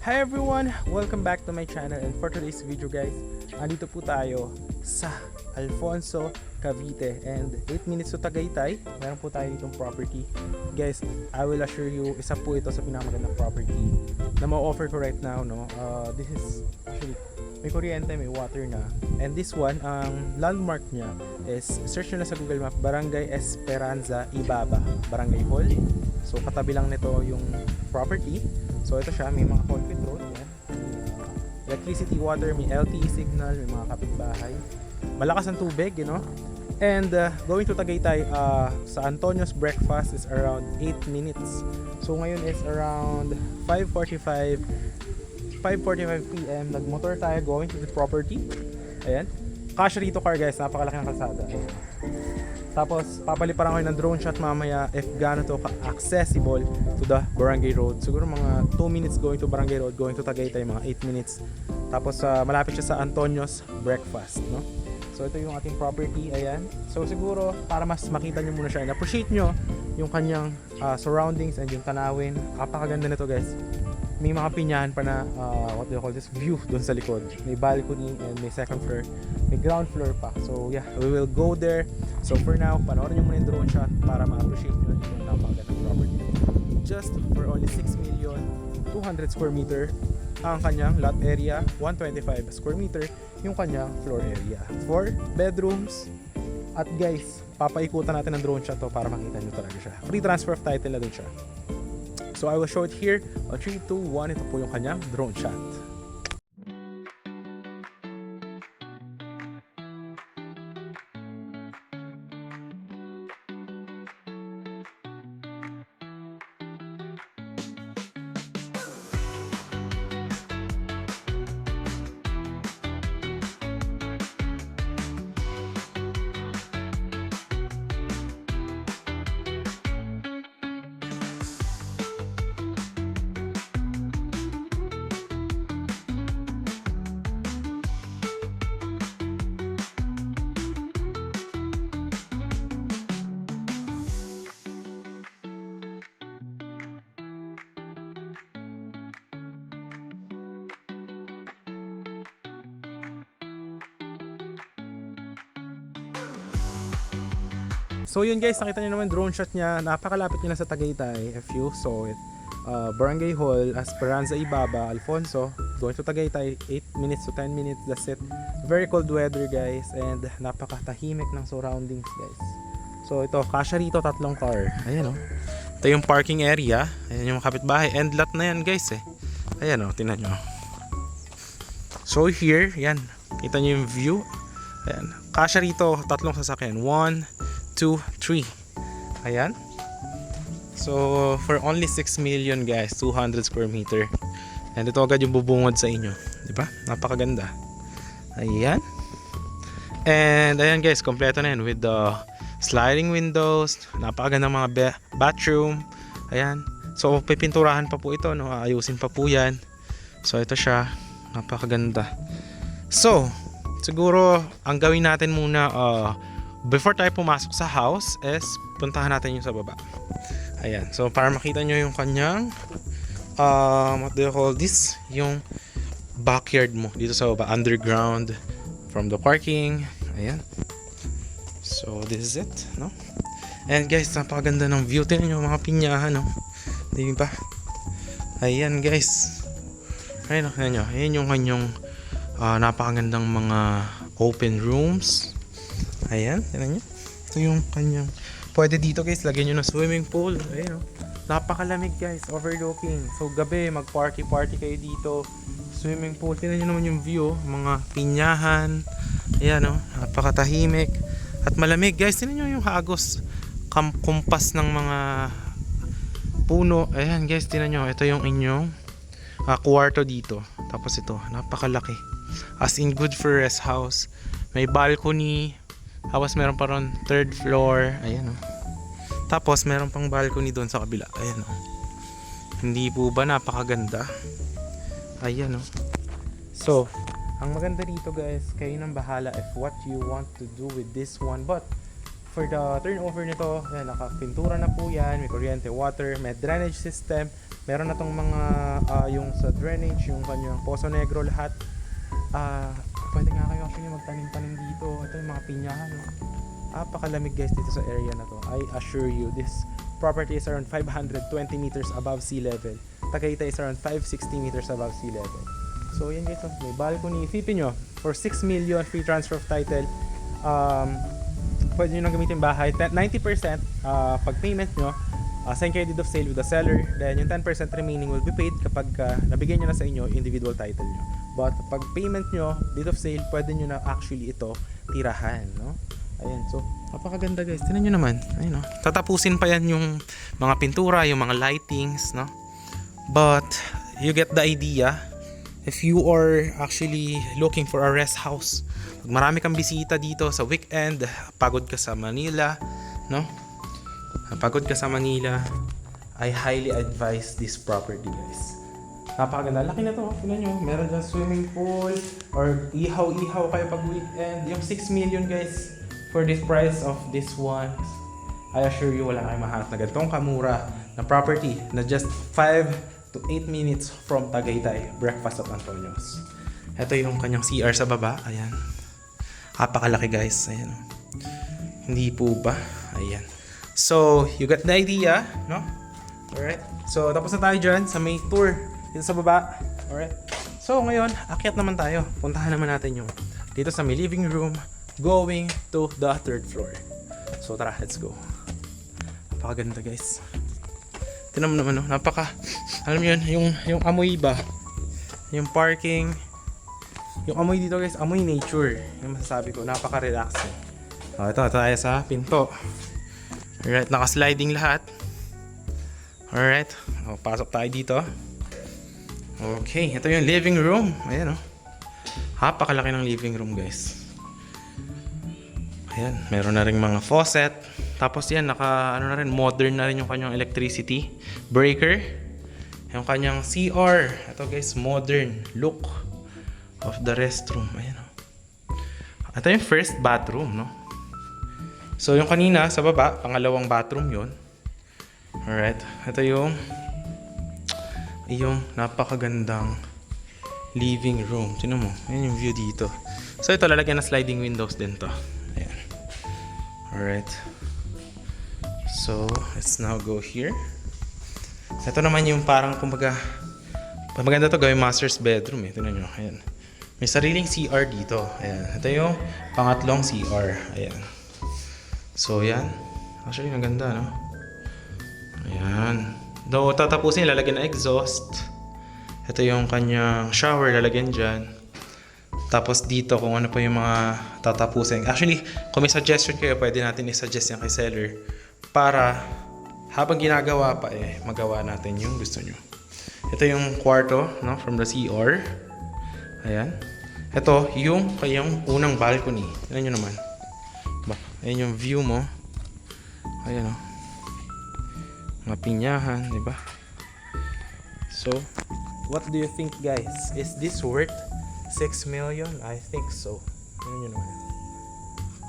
Hi everyone! Welcome back to my channel, and for today's video guys, andito po tayo sa Alfonso, Cavite, and 8 minutes to Tagaytay. Meron po tayo ditong property. Guys, I will assure you, isa po ito sa pinakamagandang property na ma-offer ko right now, no? This is actually may kuryente, may water na. And this one, ang landmark niya is, search nyo na sa Google Map, Barangay Esperanza, Ibaba, Barangay Hall. So katabi lang nito yung property. So ito siya, may mga concrete road yan. Electricity, water, may LTE signal, may mga kapitbahay. Malakas ang tubig, you know. And going to Tagaytay, sa Antonio's breakfast is around 8 minutes. So ngayon is around 5:45 PM. Nagmotor tayo going to the property. Ayan. Kasya dito car guys, napakalaki ng kalsada. Ayan. Tapos papaliparan ko ng drone shot mamaya if gaano to accessible to the Barangay Road. Siguro mga 2 minutes going to Barangay Road, going to Tagaytay mga 8 minutes. Tapos malapit siya sa Antonio's breakfast, no? So ito yung ating property, ayan. So siguro para mas makita nyo muna siya and appreciate nyo yung kanyang surroundings and yung tanawin. Napakaganda nito guys. May mga pinyahan pa na what do you call this, view doon sa likod. May balcony and may second floor, may ground floor pa. So yeah, we will go there. So for now, panoorin nyo muna yung drone shot para ma-appreciate nyo yung napakagandang property. Just for only 6,200,000 square meter ang kanyang lot area, 125 square meter yung kanyang floor area, 4 bedrooms. At guys, papaikutan natin ng drone shot to para makita nyo talaga siya. Free transfer of title na dun siya. So I will show it here on 3, 2, 1. Ito po yung kanyang drone shot. So yun guys, nakita nyo naman drone shot niya. Napakalapit niya na sa Tagaytay. If you saw it, Barangay Hall, Esperanza Ibaba, Alfonso, going to Tagaytay, 8 minutes to 10 minutes, that's it. Very cold weather guys, and napakatahimik ng surroundings guys. So ito, kasya rito, 3 car. Ayan o. Ito yung parking area. Ayan yung kapitbahay. End lot na yan guys eh. Ayan o, tingnan nyo. So here, yan. Kita nyo yung view. Ayan. Kasya rito, 3 sasakyan. 1, 2, 3. Ayan. So for only 6 million guys, 200 square meter. And ito agad yung bubungod sa inyo, di ba? Napakaganda. Ayan. And ayan guys, kompleto na yan with the sliding windows. Napakaganda mga bathroom. Ayan. So pipinturahan pa po ito, no? Ayusin pa po yan. So ito siya. Napakaganda. So siguro ang gawin natin muna, before tayo pumasok sa house is puntahan natin yung sa baba. Ayan. So para makita nyo yung kanyang what do you call this? Yung backyard mo dito sa baba, underground from the parking. Ayan. So this is it, no? And guys, napakaganda ng view. Tingnan nyo mga pinyahan, no? Di ba? Ayan guys. Ayan, tingnan nyo. Ayan yung kanyang napakagandang mga open rooms. Ayan, tingnan nyo. Ito yung kanyang, pwede dito guys, lagyan nyo ng swimming pool. Ayan o. Napakalamig guys, overlooking. So gabi, mag party kayo dito. Swimming pool, tingnan nyo naman yung view. Mga pinyahan. Ayan o, napakatahimik. At malamig guys, tingnan nyo yung hagos. Kumpas ng mga puno. Ayan guys, tingnan nyo. Ito yung inyong kwarto dito. Tapos ito, napakalaki. As in good for rest house. May balcony. Tapos meron pa ron 3rd floor. Ayan o. Tapos meron pang balcony doon sa kabila. Ayan o. Hindi po ba napakaganda? Ayan o. So, ang maganda dito guys, kayo nang bahala if what you want to do with this one. But for the turnover nito, ayan, nakapintura na po yan. May kuryente, water, may drainage system, Meron na tong mga yung sa drainage, yung kanyang Poso Negro lahat. Pwede nga kayo actually magtanim-tanim dito. Ito yung mga pinyahan. Napakalamig guys dito sa area na to. I assure you, this property is around 520 meters above sea level. Tagaytay is around 560 meters above sea level. So yan guys, may balcony. Isipin nyo, for 6 million free transfer of title, pwede nyo nang gamitin bahay. 90% pag payment nyo, sign kayo deed of sale with the seller. Then yung 10% remaining will be paid kapag nabigyan nyo na sa inyo individual title nyo. But pag payment nyo, deed of sale, pwede nyo na actually ito tirahan, no? Ayan, so napakaganda guys. Tingnan nyo naman. Ayun, no? Tatapusin pa yan yung mga pintura, yung mga lightings, no? But you get the idea. If you are actually looking for a rest house, pag marami kang bisita dito sa weekend, pagod ka sa Manila, no? Pagod ka sa Manila, I highly advise this property guys. Napakaganda. Laki na to. Tingnan nyo. Meron dyan swimming pool or ihaw-ihaw kayo pag weekend. Yung 6 million guys for this price of this one, I assure you wala kayong mahanap na ganitong kamura na property na just 5 to 8 minutes from Tagaytay. Breakfast at Antonio's. Ito yung kanyang CR sa baba. Ayan. Napakalaki guys. Ayan. Hindi po ba? Ayan. So, you got the idea, no? Alright. So, tapos na tayo dyan sa may tour dito sa baba. Alright. So, ngayon, akyat naman tayo. Puntahan naman natin yung dito sa may living room going to the 3rd floor. So, tara, let's go. Napakaganda, guys. Tingnan mo naman, no? Alam mo yun, yung amoy ba? Yung parking. Yung amoy dito, guys, amoy nature. Yung masasabi ko, napaka-relaxing. Ito tayo sa pinto. Alright, naka-sliding lahat. Alright, pasok tayo dito. Okay, ito yung living room. Ayan, oh. Napakalaki ng living room, guys. Ayan, meron na rin mga faucet. Tapos yan, modern na rin yung kanyang electricity breaker. Yung kanyang CR. Ito guys, modern look of the restroom. Ayan, oh. Ito yung first bathroom, no? So yung kanina sa baba, pangalawang bathroom yun. Alright, ito yung napakagandang living room. Tingnan mo, ayan yung view dito. So ito, lalagyan na sliding windows din to. Ayan. Alright. So, let's now go here. Ito naman yung parang kumbaga, maganda to gawin master's bedroom eh. Tingnan nyo, ayan. May sariling CR dito. Ayan. Ito yung pangatlong CR. Ayan. So, yan. Actually, maganda, no? Ayan. Though, tatapusin, lalagyan na exhaust. Ito yung kanyang shower, lalagyan dyan. Tapos dito, kung ano pa yung mga tatapusin. Actually, kung may suggestion kayo, pwede natin i-suggest yan kay seller. Para, habang ginagawa pa, magawa natin yung gusto nyo. Ito yung kwarto, no? From the CR. Ayan. Ito, yung kayong unang balcony. Tignan nyo naman. Ayan yung view mo. Ayan, oh. Mga pinyahan, di ba? So, what do you think, guys? Is this worth 6 million? I think so. Yun naman.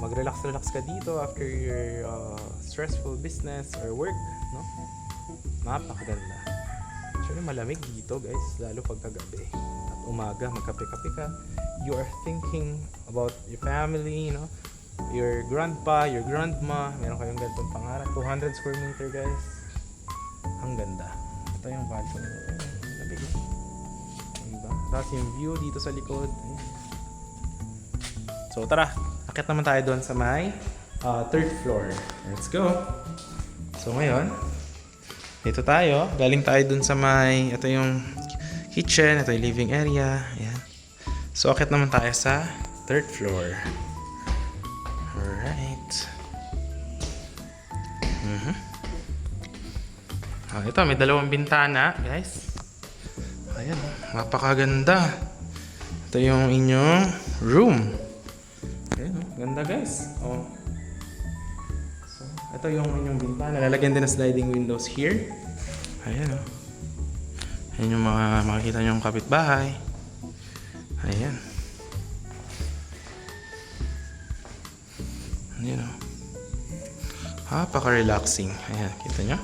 Mag-relax ka dito after your stressful business or work, no? Napakaganda. Actually, malamig dito, guys, lalo pagkagabi. At umaga, magkape-kape ka. You are thinking about your family, no? Your grandpa, your grandma. Meron kayong ganitong pangarap. 200 square meter, guys. Ang ganda. Ito yung balcony. Labig. Diba? Tapos yung view dito sa likod. So tara, akit naman tayo doon sa may 3rd floor. Let's go. So ngayon, dito tayo. Galing tayo doon sa may, ito yung kitchen, ito yung living area. Ayan. So akit naman tayo sa 3rd floor. Alright. Ito, may dalawang bintana, guys. Ayan, napakaganda. Ito yung inyong room. Ayan, ganda, guys. Oh. So, ito yung inyong bintana. Lalagyan din ng sliding windows here. Ayan, oh. Ayan yung mga makikita nyo yung kapitbahay. Ayan. Ayan, oh. Napaka-relaxing. Ayan, kita nyo?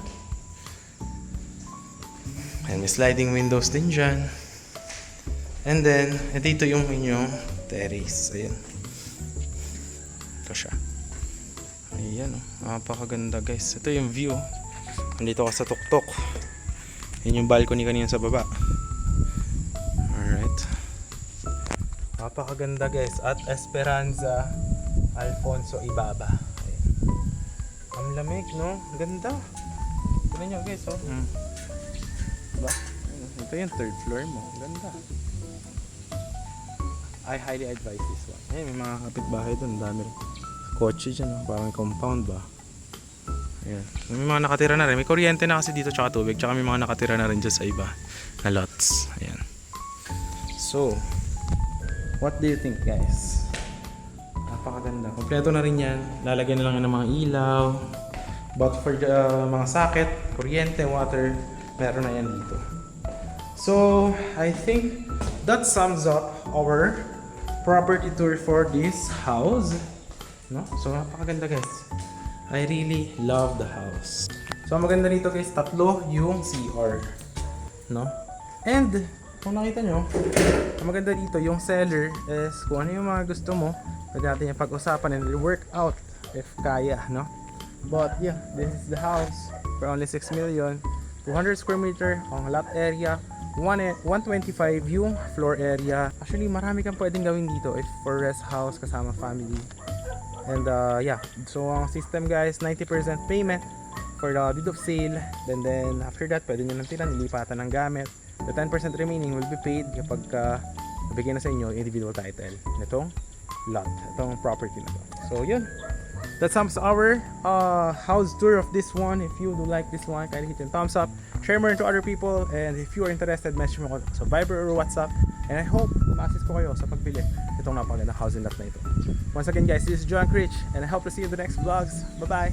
And may sliding windows din dyan. And then, dito yung inyong terrace. Ayan. Ito siya. Ayan, napakaganda guys. Ito yung view. Nandito ka sa tuktok. Yun yung balcony kanina sa baba. Alright. Napakaganda guys. At Esperanza Alfonso Ibaba. Ayan. Ang lamig, no? Ganda. Tignan nyo guys, oh. Diba? Ito yung third floor mo. Ganda. I highly advise this one. Ay, may mga kapitbahay dun. Dami rin. Kotse dyan, oh. Parang compound ba? Ayan. May mga nakatira na rin. May kuryente na kasi dito tsaka tubig. Tsaka may mga nakatira na rin dyan sa iba na lots. Ayan. So, what do you think guys? Napakaganda. Kompleto na rin yan. Lalagyan na lang ng mga ilaw. But for the mga socket, kuryente, water, meron na yan dito. So, I think that sums up our property tour for this house. No? So, napakaganda guys. I really love the house. So, ang maganda nito guys, tatlo yung CR. No? And, kung nakita nyo, ang maganda dito, yung seller is kung ano yung mga gusto mo, pwede natin yung pag-usapan and work out if kaya, no? But yeah, this is the house for only 6 million. 200 square meter ang lot area. 125 yung floor area. Actually, marami kang pwedeng gawin dito if for rest house kasama family. And yeah, so ang system guys, 90% payment for the deed of sale. Then after that, pwede nyo nang nilipatan ng gamit. The 10% remaining will be paid kapag nabigyan na sa inyo individual title nitong lot, itong property na to. So yun, that sums our house tour of this one. If you do like this one, kindly hit the thumbs up, share more to other people, and if you are interested, message mo ko sa Viber or WhatsApp, and I hope ma-assist ko kayo sa pagbili itong napakagandang housing lot na ito. Once again guys, this is John Critch, and I hope to see you in the next vlogs. Bye bye.